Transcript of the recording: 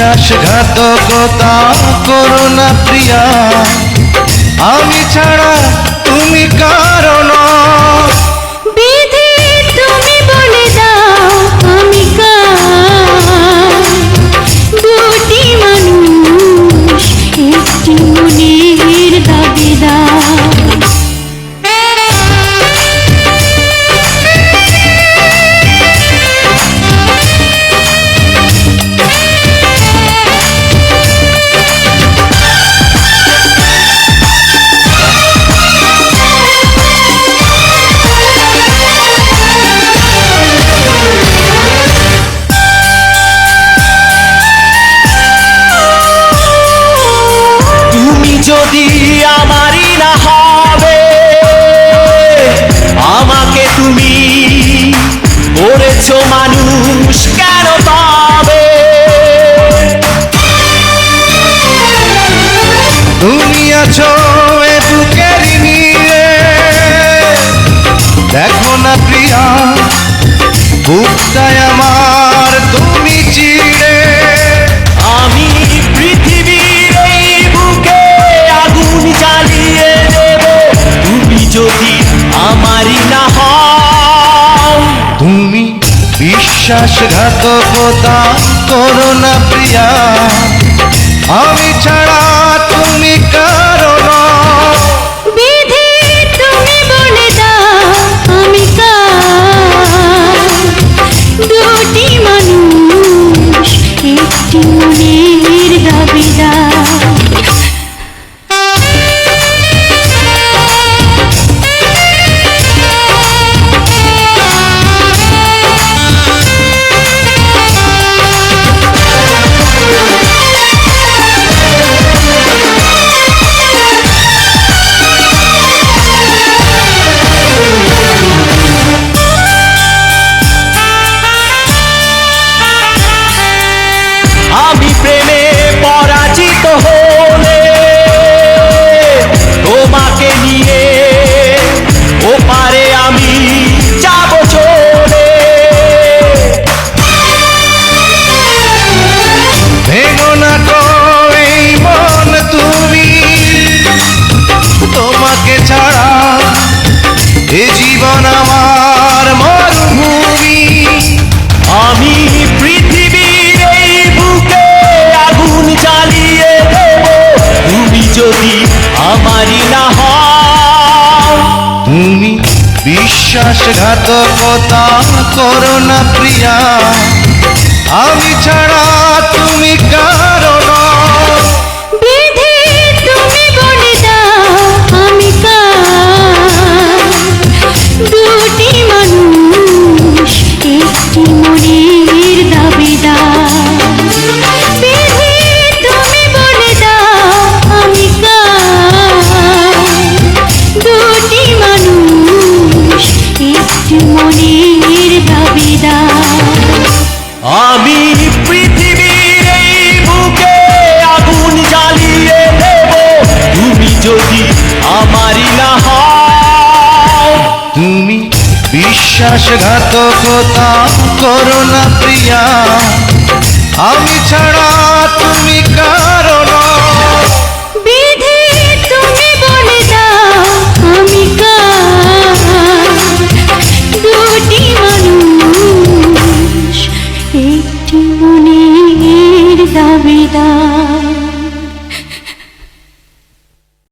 বিশ্বাসঘাতকতা করো না প্রিয়া, আমি ছাড়া তুমি কারো নও। বিধি তুমি বলে দাও আমি কার, দুটি মানুষ একটি মনের দাবিদার। যদি আমারই না হবে, আমাকে তুমি করেছো মানুষ কেন পাবে? তুমি আছো এ বুকের নীড়ে, দেখো না প্রিয়া বুকটায় আমার তুমি চিড়ে। আমি পৃথিবীর এই বুকে আগুন জ্বালিয়ে দেব, তুমি যদি আমারই না হও। তুমি বিশ্বাসঘাতকতা করো না প্রিয়া, আমি ছাড়া তুমি কারো নও। বিধি তুমি বলে দাও আমি কার, দুটি মানুষ একটি মনের দাবিদার। আমি প্রেমে পরাজিত হলে তোমাকে নিয়ে ওপারে আমি যাব চলে। ভেঙো না গো এই মন তুমি, তোমাকে ছাড়া এ জীবন আমার মরুভূমি। আমি পৃথিবীর এই বুকে আগুন জ্বালিয়ে দেব, তুমি যদি আমারই না হও। তুমি বিশ্বাসঘাতকতা করো না প্রিয়া, আমি ছাড়া তুমি কারো নও। বিধি তুমি বলে দাও আমি কার, দুটি মানুষ একটি মনের দাবিদার। বিধি তুমি বলে দাও আমি কার, দুটি মানুষ একটি মনের দাবিদার। আমি পৃথিবীর এই বুকে আগুন জ্বালিয়ে দেব, তুমি যদি আমারই না হও। তুমি বিশ্বাসঘাতকতা করো না প্রিয়া, আমি ছাড়া